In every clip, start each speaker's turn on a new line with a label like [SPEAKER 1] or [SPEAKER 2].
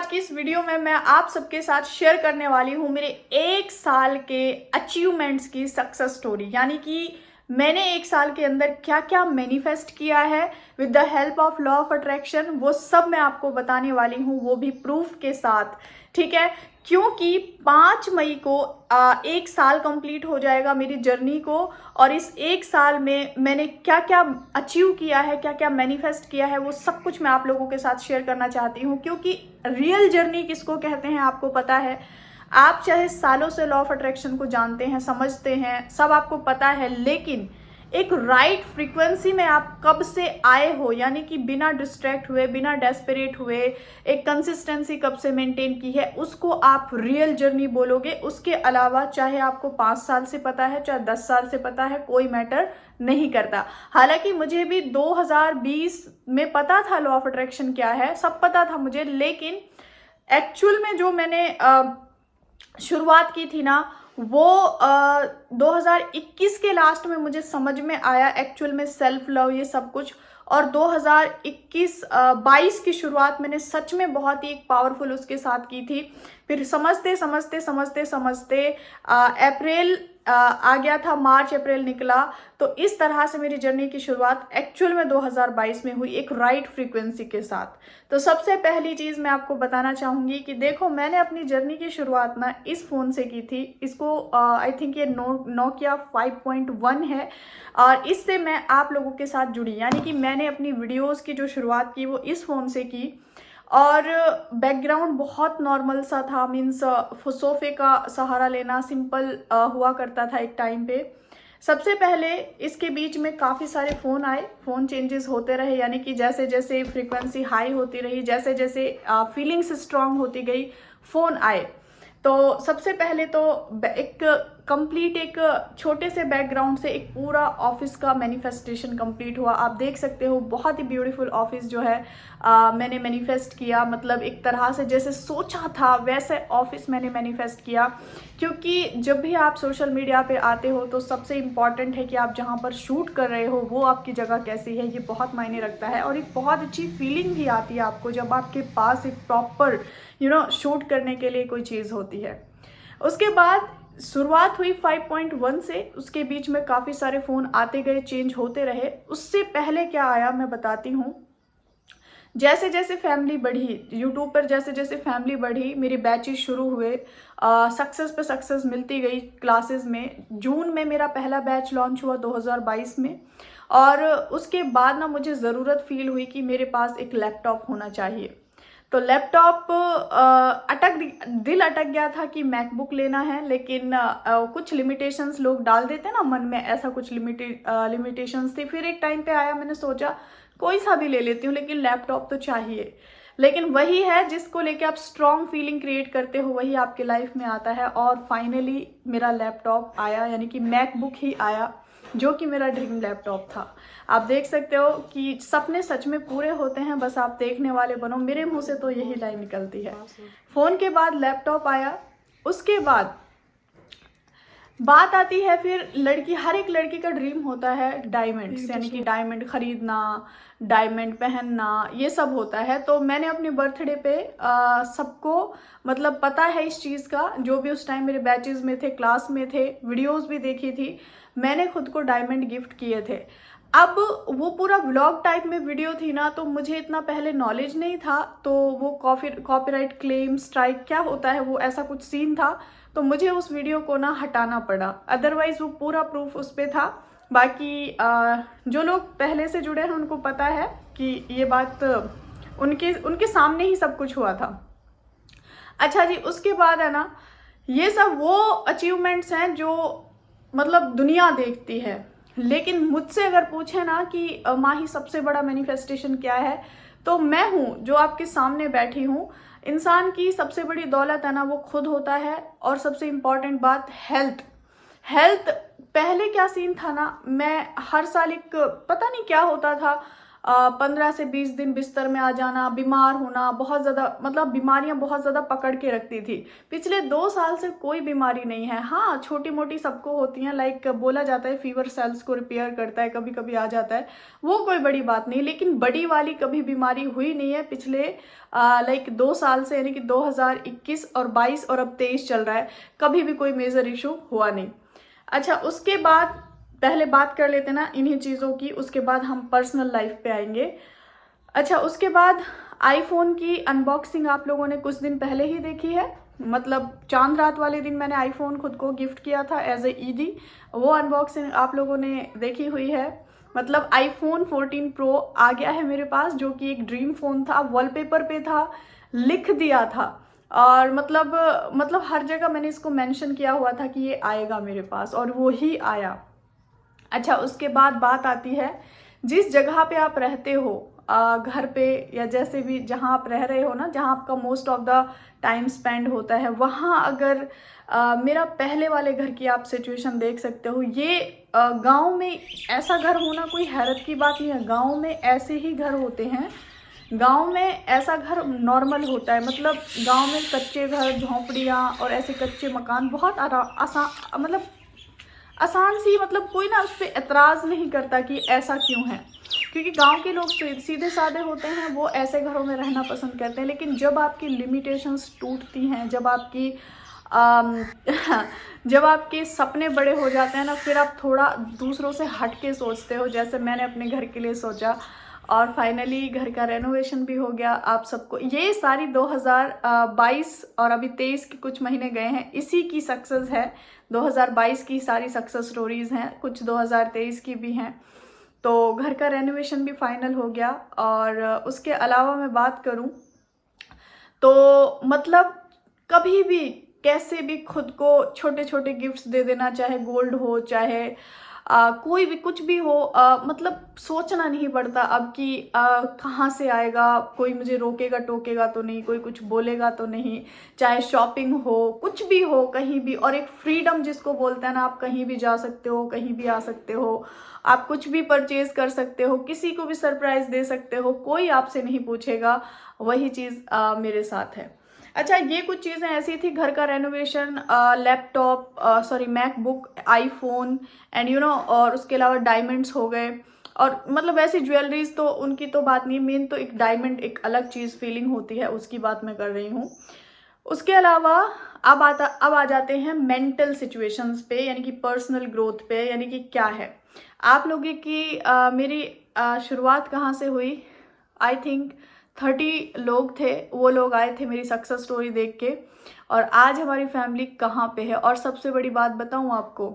[SPEAKER 1] आज की इस वीडियो में मैं आप सबके साथ शेयर करने वाली हूँ मेरे 1 साल के अचीवमेंट्स की सक्सेस स्टोरी। यानी कि मैंने 1 साल के अंदर क्या क्या मैनिफेस्ट किया है with the help of law of attraction, वो सब मैं आपको बताने वाली हूँ, वो भी प्रूफ के साथ। ठीक है, क्योंकि 5 मई को 1 साल कंप्लीट हो जाएगा मेरी जर्नी को, और इस 1 साल में मैंने क्या क्या अचीव किया है, क्या क्या मैनिफेस्ट किया है, वो सब कुछ मैं आप लोगों के साथ शेयर करना चाहती हूँ। क्योंकि रियल जर्नी किसको कहते हैं आपको पता है। आप चाहे सालों से लॉ ऑफ अट्रैक्शन को जानते हैं, समझते हैं, सब आपको पता है, लेकिन एक राइट फ्रीक्वेंसी में आप कब से आए हो, यानी कि बिना डिस्ट्रैक्ट हुए, बिना डेस्परेट हुए, एक कंसिस्टेंसी कब से मेंटेन की है, उसको आप रियल जर्नी बोलोगे। उसके अलावा चाहे आपको 5 साल से पता है, चाहे 10 साल से पता है, कोई मैटर नहीं करता। हालांकि मुझे भी 2020 में पता था लॉ ऑफ अट्रैक्शन क्या है, सब पता था मुझे, लेकिन एक्चुअल में जो मैंने शुरुआत की थी ना, वो 2021 के लास्ट में मुझे समझ में आया एक्चुअल में सेल्फ लव ये सब कुछ। और 2021-22 की शुरुआत मैंने सच में बहुत ही एक पावरफुल उसके साथ की थी। फिर समझते समझते समझते समझते अप्रैल आ गया था, मार्च अप्रैल निकला। तो इस तरह से मेरी जर्नी की शुरुआत एक्चुअल में 2022 में हुई, एक राइट फ्रीक्वेंसी के साथ। तो सबसे पहली चीज़ मैं आपको बताना चाहूँगी कि देखो, मैंने अपनी जर्नी की शुरुआत ना इस फ़ोन से की थी। इसको आई थिंक ये नोकिया 5.1 है, और इससे मैं आप लोगों के साथ जुड़ी। यानी कि मैंने अपनी वीडियोज़ की जो शुरुआत की वो इस फ़ोन से की, और बैकग्राउंड बहुत नॉर्मल सा था, मीन्स सोफे का सहारा लेना सिंपल हुआ करता था एक टाइम पे। सबसे पहले इसके बीच में काफ़ी सारे फ़ोन आए, फ़ोन चेंजेस होते रहे। यानी कि जैसे जैसे फ्रीक्वेंसी हाई होती रही, जैसे जैसे फीलिंग्स स्ट्रांग होती गई, फ़ोन आए। तो सबसे पहले तो एक कंप्लीट एक छोटे से बैकग्राउंड से एक पूरा ऑफिस का मैनिफेस्टेशन कंप्लीट हुआ। आप देख सकते हो बहुत ही ब्यूटीफुल ऑफिस जो है मैंने मैनिफेस्ट किया। मतलब एक तरह से जैसे सोचा था वैसे ऑफिस मैंने मैनिफेस्ट किया। क्योंकि जब भी आप सोशल मीडिया पे आते हो तो सबसे इम्पॉर्टेंट है कि आप जहाँ पर शूट कर रहे हो वो आपकी जगह कैसी है, ये बहुत मायने रखता है। और एक बहुत अच्छी फीलिंग भी आती है आपको जब आपके पास एक प्रॉपर शूट करने के लिए कोई चीज़ होती है। उसके बाद शुरुआत हुई 5.1 से, उसके बीच में काफ़ी सारे फ़ोन आते गए, चेंज होते रहे। उससे पहले क्या आया मैं बताती हूँ। जैसे जैसे फैमिली बढ़ी, यूट्यूब पर जैसे जैसे फैमिली बढ़ी, मेरे बैचेस शुरू हुए, सक्सेस पे सक्सेस मिलती गई क्लासेस में। जून में मेरा पहला बैच लॉन्च हुआ 2022 में, और उसके बाद ना मुझे ज़रूरत फील हुई कि मेरे पास एक लैपटॉप होना चाहिए। तो लैपटॉप दिल अटक गया था कि मैकबुक लेना है, लेकिन कुछ लिमिटेशंस लोग डाल देते ना मन में, ऐसा कुछ लिमिटेशंस थी। फिर एक टाइम पे आया, मैंने सोचा कोई सा भी ले लेती हूँ, लेकिन लैपटॉप तो चाहिए। लेकिन वही है जिसको लेके आप स्ट्रॉन्ग फीलिंग क्रिएट करते हो, वही आपके लाइफ में आता है। और फाइनली मेरा लैपटॉप आया, यानी कि मैकबुक ही आया, जो कि मेरा ड्रीम लैपटॉप था। आप देख सकते हो कि सपने सच में पूरे होते हैं, बस आप देखने वाले बनो। मेरे मुंह से तो यही लाइन निकलती है। फ़ोन के बाद लैपटॉप आया। उसके बाद बात आती है फिर लड़की, हर एक लड़की का ड्रीम होता है डायमंड्स, यानी कि डायमंड खरीदना, डायमंड पहनना, ये सब होता है। तो मैंने अपने बर्थडे पे सबको मतलब पता है इस चीज़ का, जो भी उस टाइम मेरे बैचेस में थे, क्लास में थे, वीडियोस भी देखी थी, मैंने खुद को डायमंड गिफ्ट किए थे। अब वो पूरा व्लॉग टाइप में वीडियो थी ना, तो मुझे इतना पहले नॉलेज नहीं था। तो वो कॉपीराइट क्लेम स्ट्राइक क्या होता है, वो ऐसा कुछ सीन था। तो मुझे उस वीडियो को ना हटाना पड़ा, अदरवाइज वो पूरा प्रूफ उस पर था। बाकी जो लोग पहले से जुड़े हैं उनको पता है कि ये बात उनके सामने ही सब कुछ हुआ था। अच्छा जी, उसके बाद है ना, ये सब वो अचीवमेंट्स हैं जो मतलब दुनिया देखती है। लेकिन मुझसे अगर पूछे ना कि माही सबसे बड़ा मैनिफेस्टेशन क्या है, तो मैं हूँ जो आपके सामने बैठी हूँ। इंसान की सबसे बड़ी दौलत है ना, वो खुद होता है। और सबसे इम्पॉर्टेंट बात, हेल्थ। हेल्थ पहले क्या सीन था ना, मैं हर साल एक पता नहीं क्या होता था, 15 से 20 दिन बिस्तर में आ जाना, बीमार होना, बहुत ज़्यादा मतलब बीमारियां बहुत ज़्यादा पकड़ के रखती थी। पिछले 2 साल से कोई बीमारी नहीं है। हाँ, छोटी मोटी सबको होती हैं, लाइक बोला जाता है फीवर सेल्स को रिपेयर करता है, कभी कभी आ जाता है, वो कोई बड़ी बात नहीं। लेकिन बड़ी वाली कभी बीमारी हुई नहीं है पिछले लाइक 2 साल से, यानी कि 2021 और 22 और अब 23 चल रहा है, कभी भी कोई मेजर इशू हुआ नहीं। अच्छा, उसके बाद पहले बात कर लेते ना इन्हीं चीज़ों की, उसके बाद हम पर्सनल लाइफ पे आएंगे। अच्छा, उसके बाद आईफोन की अनबॉक्सिंग आप लोगों ने कुछ दिन पहले ही देखी है, मतलब चांद रात वाले दिन मैंने आईफोन खुद को गिफ्ट किया था एज ए ईदी, वो अनबॉक्सिंग आप लोगों ने देखी हुई है। मतलब आईफोन 14 प्रो आ गया है मेरे पास, जो कि एक ड्रीम फ़ोन था, वॉलपेपर पे था, लिख दिया था, और मतलब हर जगह मैंने इसको मेंशन किया हुआ था कि ये आएगा मेरे पास, और वो ही आया। अच्छा, उसके बाद बात आती है जिस जगह पे आप रहते हो, घर पे या जैसे भी जहाँ आप रह रहे हो ना, जहाँ आपका most of the time spend होता है, वहाँ अगर मेरा पहले वाले घर की आप सिचुएशन देख सकते हो। ये गांव में ऐसा घर होना कोई हैरत की बात नहीं है, गांव में ऐसे ही घर होते हैं, गांव में ऐसा घर नॉर्मल होता है। मतलब गांव में कच्चे घर, झोंपड़ियाँ और ऐसे कच्चे मकान बहुत आसान, मतलब आसान सी, मतलब कोई ना उस पर एतराज़ नहीं करता कि ऐसा क्यों है, क्योंकि गांव के लोग सीधे साधे होते हैं, वो ऐसे घरों में रहना पसंद करते हैं। लेकिन जब आपकी लिमिटेशंस टूटती हैं, जब आपके सपने बड़े हो जाते हैं ना, फिर आप थोड़ा दूसरों से हट के सोचते हो, जैसे मैंने अपने घर के लिए सोचा, और फाइनली घर का रेनोवेशन भी हो गया। आप सबको ये सारी 2022 और अभी 23 के कुछ महीने गए हैं, इसी की सक्सेस है। 2022 की सारी सक्सेस स्टोरीज हैं, कुछ 2023 की भी हैं। तो घर का रेनोवेशन भी फाइनल हो गया। और उसके अलावा मैं बात करूं तो मतलब कभी भी कैसे भी खुद को छोटे छोटे गिफ्ट्स दे देना, चाहे गोल्ड हो, चाहे कोई भी कुछ भी हो, मतलब सोचना नहीं पड़ता अब कि कहाँ से आएगा, कोई मुझे रोकेगा टोकेगा तो नहीं, कोई कुछ बोलेगा तो नहीं। चाहे शॉपिंग हो, कुछ भी हो, कहीं भी, और एक फ्रीडम जिसको बोलते हैं ना, आप कहीं भी जा सकते हो, कहीं भी आ सकते हो, आप कुछ भी परचेज कर सकते हो, किसी को भी सरप्राइज दे सकते हो, कोई आपसे नहीं पूछेगा। वही चीज़ मेरे साथ है। अच्छा, ये कुछ चीज़ें ऐसी थी, घर का renovation, laptop, sorry MacBook, iPhone and और उसके अलावा डायमंड्स हो गए, और मतलब वैसी ज्वेलरीज तो उनकी तो बात नहीं, मेन तो एक डायमंड एक अलग चीज़ फीलिंग होती है, उसकी बात मैं कर रही हूँ। उसके अलावा अब आ जाते हैं मेंटल सिचुएशंस पे, यानी कि पर्सनल ग्रोथ पे, यानी कि क्या है आप लोगों की मेरी शुरुआत कहाँ से हुई। आई थिंक 30 लोग थे, वो लोग आए थे मेरी सक्सेस स्टोरी देख के, और आज हमारी फैमिली कहाँ पे है। और सबसे बड़ी बात बताऊँ आपको,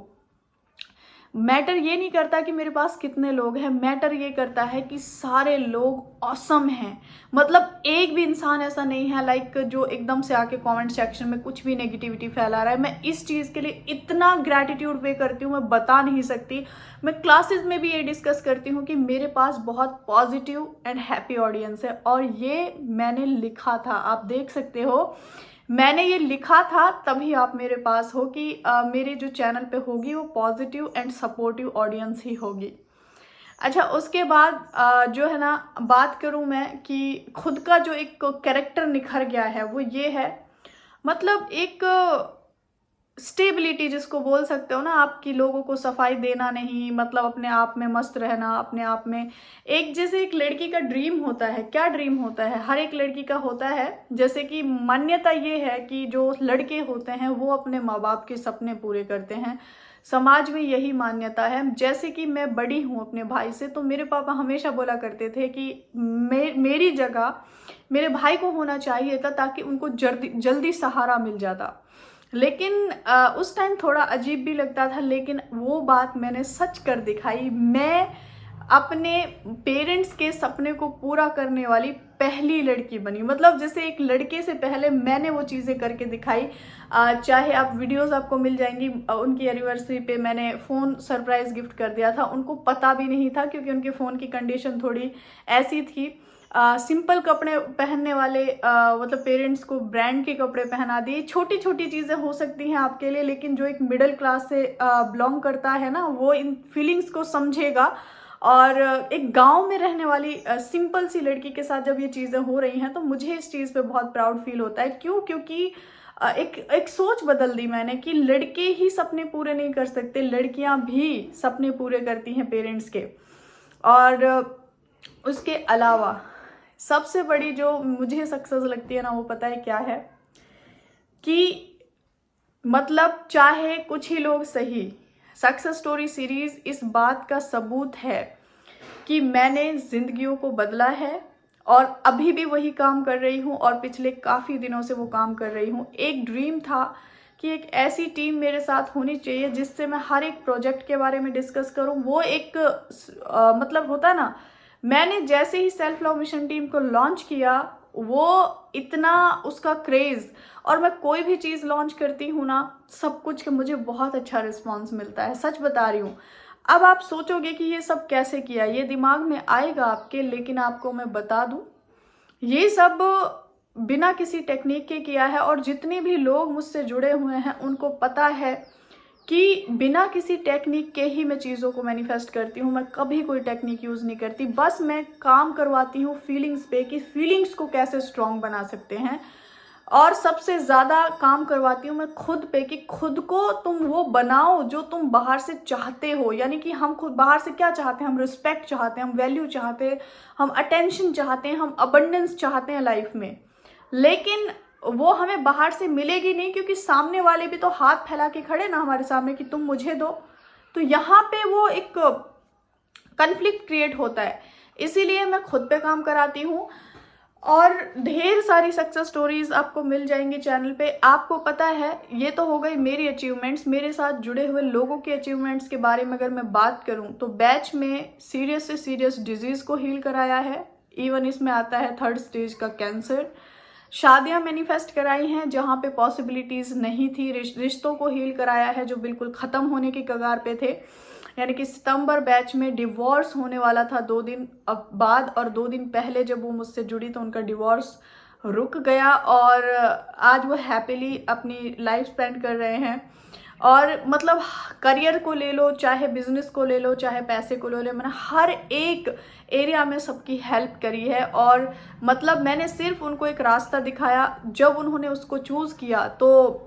[SPEAKER 1] मैटर ये नहीं करता कि मेरे पास कितने लोग हैं, मैटर ये करता है कि सारे लोग ऑसम हैं। मतलब एक भी इंसान ऐसा नहीं है लाइक जो एकदम से आके कमेंट सेक्शन में कुछ भी नेगेटिविटी फैला रहा है। मैं इस चीज़ के लिए इतना ग्रैटिट्यूड पे करती हूँ, मैं बता नहीं सकती। मैं क्लासेस में भी ये डिस्कस करती हूँ कि मेरे पास बहुत पॉजिटिव एंड हैप्पी ऑडियंस है, और ये मैंने लिखा था, आप देख सकते हो, मैंने ये लिखा था, तभी आप मेरे पास हो कि मेरे जो चैनल पे होगी वो पॉजिटिव एंड सपोर्टिव ऑडियंस ही होगी। अच्छा, उसके बाद जो है ना, बात करूं मैं कि खुद का जो एक कैरेक्टर निखर गया है, वो ये है, मतलब एक स्टेबिलिटी जिसको बोल सकते हो ना, आपकी लोगों को सफाई देना नहीं, मतलब अपने आप में मस्त रहना, अपने आप में एक, जैसे एक लड़की का ड्रीम होता है, क्या ड्रीम होता है, हर एक लड़की का होता है, जैसे कि मान्यता ये है कि जो लड़के होते हैं वो अपने माँ बाप के सपने पूरे करते हैं, समाज में यही मान्यता है। जैसे कि मैं बड़ी हूँ अपने भाई से, तो मेरे पापा हमेशा बोला करते थे कि मेरी जगह मेरे भाई को होना चाहिए था, ताकि उनको जल्दी सहारा मिल जाता। लेकिन उस टाइम थोड़ा अजीब भी लगता था, लेकिन वो बात मैंने सच कर दिखाई। मैं अपने पेरेंट्स के सपने को पूरा करने वाली पहली लड़की बनी। मतलब जैसे एक लड़के से पहले मैंने वो चीज़ें करके दिखाई। चाहे आप वीडियोस आपको मिल जाएंगी, उनकी एनिवर्सरी पे मैंने फ़ोन सरप्राइज़ गिफ्ट कर दिया था, उनको पता भी नहीं था, क्योंकि उनके फ़ोन की कंडीशन थोड़ी ऐसी थी। सिंपल कपड़े पहनने वाले, मतलब पेरेंट्स को ब्रांड के कपड़े पहना दिए। छोटी छोटी चीज़ें हो सकती हैं आपके लिए, लेकिन जो एक मिडिल क्लास से बिलोंग करता है ना, वो इन फीलिंग्स को समझेगा और एक गांव में रहने वाली सिंपल सी लड़की के साथ जब ये चीज़ें हो रही हैं तो मुझे इस चीज़ पे बहुत प्राउड फील होता है। क्यों? क्योंकि एक सोच बदल दी मैंने कि लड़के ही सपने पूरे नहीं कर सकते, लड़कियां भी सपने पूरे करती हैं पेरेंट्स के। और उसके अलावा सबसे बड़ी जो मुझे सक्सेस लगती है ना, वो पता है क्या है? कि मतलब चाहे कुछ ही लोग सही, सक्सेस स्टोरी सीरीज इस बात का सबूत है कि मैंने जिंदगियों को बदला है और अभी भी वही काम कर रही हूँ और पिछले काफ़ी दिनों से वो काम कर रही हूँ। एक ड्रीम था कि एक ऐसी टीम मेरे साथ होनी चाहिए जिससे मैं हर एक प्रोजेक्ट के बारे में डिस्कस करूँ। वो एक मतलब होता है ना, मैंने जैसे ही सेल्फ लव मिशन टीम को लॉन्च किया, वो इतना उसका क्रेज़, और मैं कोई भी चीज़ लॉन्च करती हूँ ना, सब कुछ के मुझे बहुत अच्छा रिस्पॉन्स मिलता है, सच बता रही हूँ। अब आप सोचोगे कि ये सब कैसे किया, ये दिमाग में आएगा आपके, लेकिन आपको मैं बता दूं, ये सब बिना किसी टेक्निक के किया है। और जितने भी लोग मुझसे जुड़े हुए हैं उनको पता है कि बिना किसी टेक्निक के ही मैं चीज़ों को मैनिफेस्ट करती हूँ। मैं कभी कोई टेक्निक यूज़ नहीं करती, बस मैं काम करवाती हूँ फीलिंग्स पे कि फीलिंग्स को कैसे स्ट्रॉन्ग बना सकते हैं। और सबसे ज़्यादा काम करवाती हूँ मैं खुद पे कि खुद को तुम वो बनाओ जो तुम बाहर से चाहते हो। यानी कि हम खुद बाहर से क्या चाहते हैं? हम रिस्पेक्ट चाहते हैं, हम वैल्यू चाहते हैं, हम अटेंशन चाहते हैं, हम अबंडेंस चाहते हैं लाइफ में। लेकिन वो हमें बाहर से मिलेगी नहीं, क्योंकि सामने वाले भी तो हाथ फैला के खड़े ना हमारे सामने कि तुम मुझे दो। तो यहाँ पे वो एक कन्फ्लिक्ट क्रिएट होता है। इसीलिए मैं खुद पे काम कराती हूँ और ढेर सारी सक्सेस स्टोरीज आपको मिल जाएंगी चैनल पे। आपको पता है, ये तो हो गई मेरी अचीवमेंट्स। मेरे साथ जुड़े हुए लोगों के अचीवमेंट्स के बारे में अगर मैं बात करूं तो बैच में सीरियस से सीरियस डिजीज को हील कराया है, इवन इसमें आता है 3rd स्टेज का कैंसर। शादियां मैनिफेस्ट कराई हैं जहां पे पॉसिबिलिटीज नहीं थी, रिश्तों को हील कराया है जो बिल्कुल खत्म होने की कगार पे थे। यानी कि सितंबर बैच में डिवोर्स होने वाला था 2 दिन बाद, और 2 दिन पहले जब वो मुझसे जुड़ी तो उनका डिवोर्स रुक गया और आज वो हैप्पीली अपनी लाइफ स्पेंड कर रहे हैं। और मतलब करियर को ले लो, चाहे बिजनेस को ले लो, चाहे पैसे को ले लो, मैंने हर एक एरिया में सबकी हेल्प करी है। और मतलब मैंने सिर्फ उनको एक रास्ता दिखाया, जब उन्होंने उसको चूज़ किया तो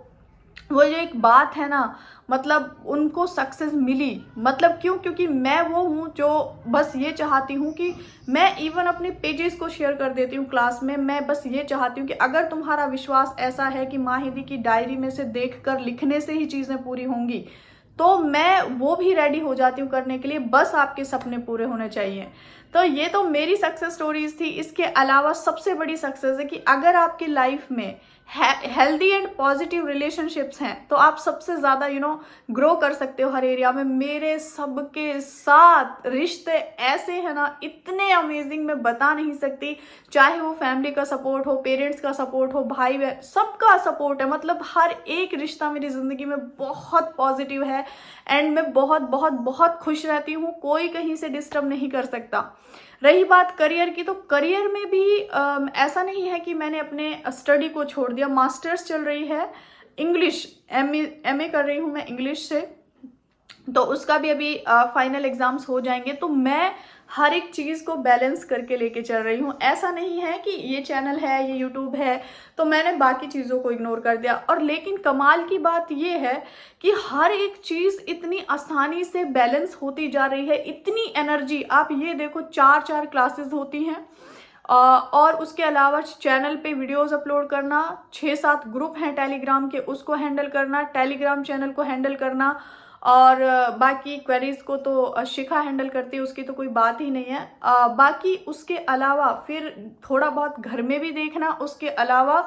[SPEAKER 1] वो जो एक बात है ना, मतलब उनको सक्सेस मिली। मतलब क्यों? क्योंकि मैं वो हूँ जो बस ये चाहती हूँ कि मैं इवन अपने पेजेस को शेयर कर देती हूँ क्लास में। मैं बस ये चाहती हूँ कि अगर तुम्हारा विश्वास ऐसा है कि माहिदी की डायरी में से देखकर लिखने से ही चीज़ें पूरी होंगी, तो मैं वो भी रेडी हो जाती हूँ करने के लिए, बस आपके सपने पूरे होने चाहिए। तो ये तो मेरी सक्सेस स्टोरीज थी। इसके अलावा सबसे बड़ी सक्सेस है कि अगर आपकी लाइफ में हेल्दी एंड पॉजिटिव रिलेशनशिप्स हैं तो आप सबसे ज़्यादा ग्रो कर सकते हो हर एरिया में। मेरे सबके साथ रिश्ते ऐसे हैं ना, इतने अमेजिंग, मैं बता नहीं सकती। चाहे वो फैमिली का सपोर्ट हो, पेरेंट्स का सपोर्ट हो, भाई बहन, सबका सपोर्ट है। मतलब हर एक रिश्ता मेरी ज़िंदगी में बहुत पॉजिटिव है एंड मैं बहुत बहुत बहुत खुश रहती हूँ। कोई कहीं से डिस्टर्ब नहीं कर सकता। रही बात करियर की, तो करियर में भी ऐसा नहीं है कि मैंने अपने स्टडी को छोड़ दिया। मास्टर्स चल रही है, इंग्लिश एमए कर रही हूँ मैं इंग्लिश से, तो उसका भी अभी फाइनल एग्जाम्स हो जाएंगे। तो मैं हर एक चीज़ को बैलेंस करके लेके चल रही हूँ। ऐसा नहीं है कि ये चैनल है, ये यूट्यूब है तो मैंने बाकी चीज़ों को इग्नोर कर दिया। और लेकिन कमाल की बात ये है कि हर एक चीज़ इतनी आसानी से बैलेंस होती जा रही है। इतनी एनर्जी, आप ये देखो 4 क्लासेस होती हैं और उसके अलावा चैनल पे वीडियोस अपलोड करना, 6-7 ग्रुप हैं टेलीग्राम के, उसको हैंडल करना, टेलीग्राम चैनल को हैंडल करना, और बाकी क्वेरीज को तो शिखा हैंडल करती है, उसकी तो कोई बात ही नहीं है। बाकी उसके अलावा फिर थोड़ा बहुत घर में भी देखना, उसके अलावा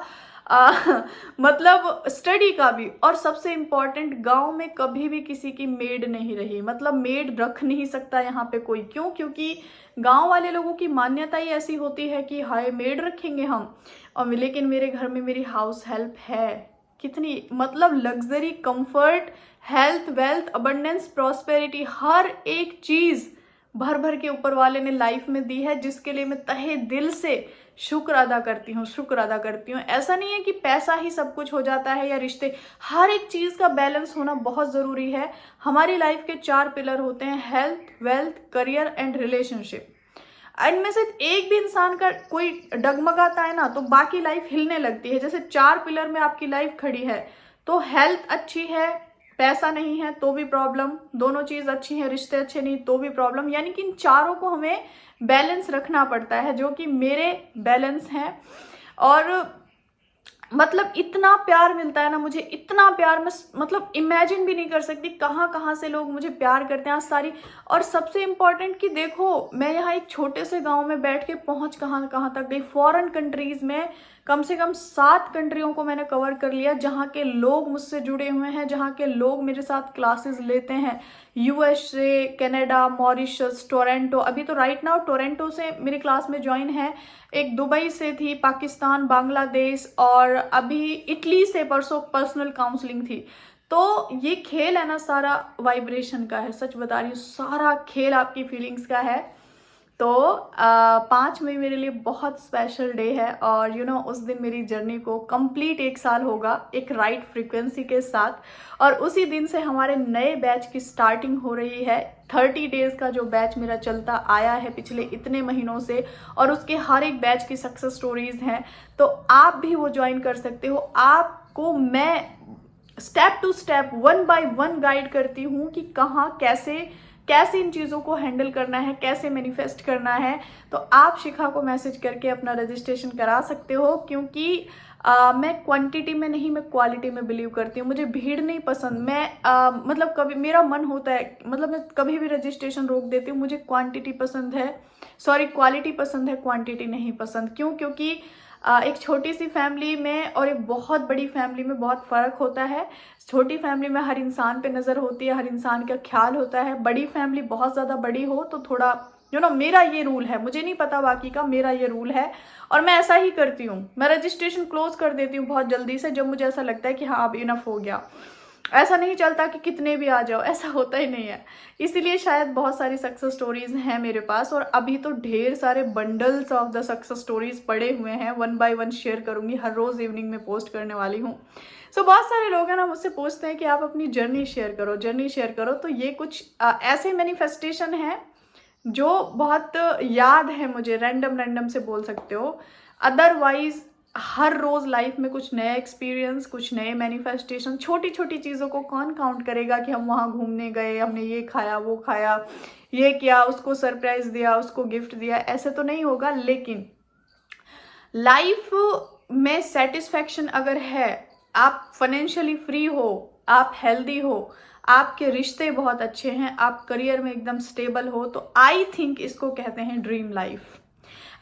[SPEAKER 1] मतलब स्टडी का भी। और सबसे इम्पॉर्टेंट, गांव में कभी भी किसी की मेड नहीं रही, मतलब मेड रख नहीं सकता यहाँ पे कोई। क्यों? क्योंकि गांव वाले लोगों की मान्यता ही ऐसी होती है कि हाय मेड रखेंगे हम। और लेकिन मेरे घर में मेरी हाउस हेल्प है। कितनी मतलब luxury, comfort, health, wealth, abundance, prosperity, हर एक चीज़ भर भर के ऊपर वाले ने लाइफ में दी है, जिसके लिए मैं तहे दिल से शुक्र अदा करती हूँ, शुक्र अदा करती हूँ। ऐसा नहीं है कि पैसा ही सब कुछ हो जाता है या रिश्ते, हर एक चीज़ का बैलेंस होना बहुत ज़रूरी है। हमारी लाइफ के 4 पिलर होते हैं, health, wealth, career and relationship. इनमें से एक भी इंसान का कोई डगमगाता है ना, तो बाकी लाइफ हिलने लगती है। जैसे 4 पिलर में आपकी लाइफ खड़ी है, तो हेल्थ अच्छी है, पैसा नहीं है तो भी प्रॉब्लम, दोनों चीज़ अच्छी है, रिश्ते अच्छे नहीं तो भी प्रॉब्लम। यानी कि इन चारों को हमें बैलेंस रखना पड़ता है, जो कि मेरे बैलेंस हैं। और मतलब इतना प्यार मिलता है ना मुझे, इतना प्यार, मैं मतलब इमेजिन भी नहीं कर सकती कहाँ कहाँ से लोग मुझे प्यार करते हैं आज सारी। और सबसे इम्पॉर्टेंट कि देखो, मैं यहाँ एक छोटे से गांव में बैठ के पहुँच कहाँ कहाँ तक गई। फॉरेन कंट्रीज़ में कम से कम 7 कंट्रियों को मैंने कवर कर लिया, जहाँ के लोग मुझसे जुड़े हुए हैं, जहाँ के लोग मेरे साथ क्लासेस लेते हैं। USA, कनाडा, मॉरिशस, टोरंटो, अभी तो राइट नाउ टोरंटो से मेरी क्लास में ज्वाइन है, एक दुबई से थी, पाकिस्तान, बांग्लादेश, और अभी इटली से परसों पर्सनल काउंसलिंग थी। तो ये खेल है ना, सारा वाइब्रेशन का है, सच बता रही हूँ, सारा खेल आपकी फीलिंग्स का है। तो 5 मई मेरे लिए बहुत स्पेशल डे है, और उस दिन मेरी जर्नी को कंप्लीट 1 साल होगा एक राइट फ्रीक्वेंसी के साथ। और उसी दिन से हमारे नए बैच की स्टार्टिंग हो रही है। 30 डेज का जो बैच मेरा चलता आया है पिछले इतने महीनों से, और उसके हर एक बैच की सक्सेस स्टोरीज हैं, तो आप भी वो ज्वाइन कर सकते हो। आपको मैं step to step, 1 by 1 guide करती हूँ कि कहाँ कैसे इन चीज़ों को हैंडल करना है, कैसे मैनिफेस्ट करना है। तो आप शिखा को मैसेज करके अपना रजिस्ट्रेशन करा सकते हो, क्योंकि मैं क्वांटिटी में नहीं, मैं क्वालिटी में बिलीव करती हूँ। मुझे भीड़ नहीं पसंद। मैं मतलब कभी मेरा मन होता है, मतलब मैं कभी भी रजिस्ट्रेशन रोक देती हूँ। मुझे क्वांटिटी पसंद है, क्वालिटी पसंद है, क्वांटिटी नहीं पसंद। क्यों? क्योंकि एक छोटी सी फैमिली में और एक बहुत बड़ी फैमिली में बहुत फ़र्क होता है। छोटी फैमिली में हर इंसान पे नज़र होती है, हर इंसान का ख्याल होता है। बड़ी फैमिली बहुत ज़्यादा बड़ी हो तो थोड़ा मेरा ये रूल है, मुझे नहीं पता बाकी का, मेरा ये रूल है और मैं ऐसा ही करती हूँ। मैं रजिस्ट्रेशन क्लोज कर देती हूँ बहुत जल्दी से, जब मुझे ऐसा लगता है कि हाँ अब इनफ हो गया। ऐसा नहीं चलता कि कितने भी आ जाओ, ऐसा होता ही नहीं है। इसीलिए शायद बहुत सारी सक्सेस स्टोरीज हैं मेरे पास, और अभी तो ढेर सारे bundles of the success stories पड़े हुए हैं। 1 बाय 1 शेयर करूंगी, हर रोज इवनिंग में पोस्ट करने वाली हूँ। सो बहुत सारे लोग हैं ना मुझसे पूछते हैं कि आप अपनी जर्नी शेयर करो। तो ये कुछ ऐसे मैनिफेस्टेशन है जो बहुत याद है मुझे, रैंडम से बोल सकते हो। अदरवाइज हर रोज लाइफ में कुछ नया एक्सपीरियंस, कुछ नए मैनिफेस्टेशन। छोटी छोटी चीज़ों को कौन काउंट करेगा कि हम वहाँ घूमने गए, हमने ये खाया, वो खाया, ये किया, उसको सरप्राइज दिया, उसको गिफ्ट दिया, ऐसे तो नहीं होगा। लेकिन लाइफ में सेटिस्फैक्शन अगर है, आप फाइनेंशियली फ्री हो, आप हेल्दी हो, आपके रिश्ते बहुत अच्छे हैं, आप करियर में एकदम स्टेबल हो, तो आई थिंक इसको कहते हैं ड्रीम लाइफ।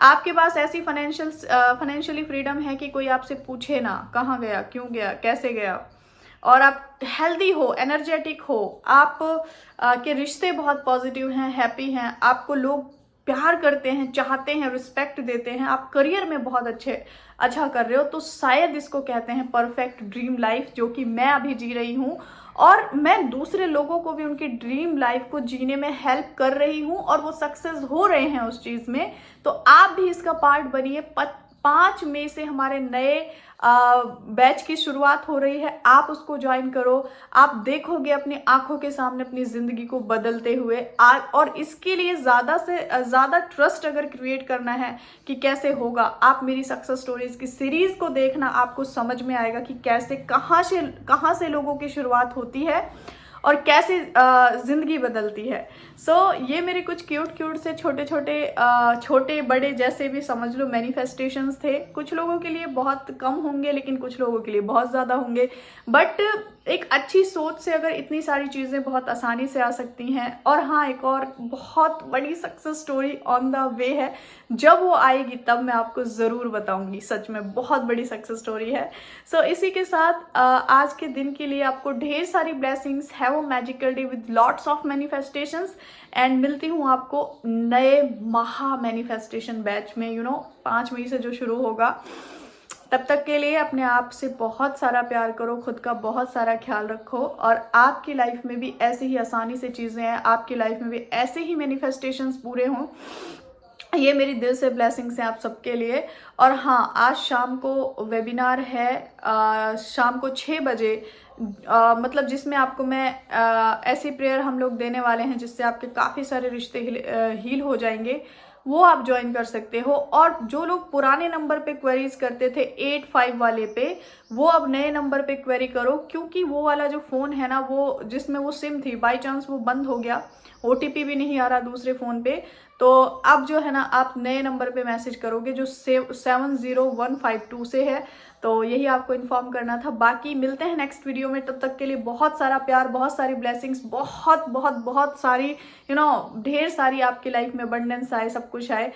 [SPEAKER 1] आपके पास ऐसी फाइनेंशियली फ्रीडम है कि कोई आपसे पूछे ना कहाँ गया, क्यों गया, कैसे गया, और आप हेल्दी हो, एनर्जेटिक हो, आप के रिश्ते बहुत पॉजिटिव हैं, हैप्पी हैं, आपको लोग प्यार करते हैं, चाहते हैं, रिस्पेक्ट देते हैं, आप करियर में बहुत अच्छा कर रहे हो, तो शायद इसको कहते हैं परफेक्ट ड्रीम लाइफ, जो कि मैं अभी जी रही हूँ। और मैं दूसरे लोगों को भी उनकी ड्रीम लाइफ को जीने में हेल्प कर रही हूँ, और वो सक्सेस हो रहे हैं उस चीज़ में। तो आप भी इसका पार्ट बनिए। 5 मई से हमारे नए बैच की शुरुआत हो रही है, आप उसको ज्वाइन करो। आप देखोगे अपनी आंखों के सामने अपनी ज़िंदगी को बदलते हुए। और इसके लिए ज़्यादा से ज़्यादा ट्रस्ट अगर क्रिएट करना है कि कैसे होगा, आप मेरी सक्सेस स्टोरीज की सीरीज़ को देखना, आपको समझ में आएगा कि कैसे कहाँ से लोगों की शुरुआत होती है और कैसे ज़िंदगी बदलती है। सो ये मेरे कुछ क्यूट से छोटे बड़े जैसे भी समझ लो मैनिफेस्टेशंस थे। कुछ लोगों के लिए बहुत कम होंगे, लेकिन कुछ लोगों के लिए बहुत ज़्यादा होंगे। बट एक अच्छी सोच से अगर इतनी सारी चीज़ें बहुत आसानी से आ सकती हैं। और हाँ, एक और बहुत बड़ी success story on the way है, जब वो आएगी तब मैं आपको ज़रूर बताऊंगी। सच में बहुत बड़ी सक्सेस स्टोरी है। सो इसी के साथ आज के दिन के लिए आपको ढेर सारी blessings. Have a magical day with lots of manifestations, and मिलती हूँ आपको नए महा मैनिफेस्टेशन बैच में 5 मई से जो शुरू होगा। तब तक के लिए अपने आप से बहुत सारा प्यार करो, खुद का बहुत सारा ख्याल रखो, और आपकी लाइफ में भी ऐसे ही आसानी से चीज़ें हैं, आपकी लाइफ में भी ऐसे ही मैनिफेस्टेशंस पूरे हों। ये मेरी दिल से ब्लेसिंग्स हैं आप सबके लिए। और हाँ, आज शाम को वेबिनार है, शाम को 6 बजे, मतलब जिसमें आपको मैं ऐसी प्रेयर हम लोग देने वाले हैं जिससे आपके काफ़ी सारे रिश्ते हील हो जाएंगे, वो आप ज्वाइन कर सकते हो। और जो लोग पुराने नंबर पे क्वेरीज करते थे 85 वाले पे, वो अब नए नंबर पे क्वेरी करो, क्योंकि वो वाला जो फ़ोन है ना, वो जिसमें वो सिम थी, बाई चांस वो बंद हो गया, OTP भी नहीं आ रहा दूसरे फ़ोन पे, तो अब जो है ना आप नए नंबर पे मैसेज करोगे जो 70152 से है। तो यही आपको इन्फॉर्म करना था। बाकी मिलते हैं नेक्स्ट वीडियो में, तब तक के लिए बहुत सारा प्यार, बहुत सारी ब्लेसिंग्स, बहुत बहुत बहुत सारी ढेर सारी आपकी लाइफ में अबंडेंस आए, सब कुछ आए।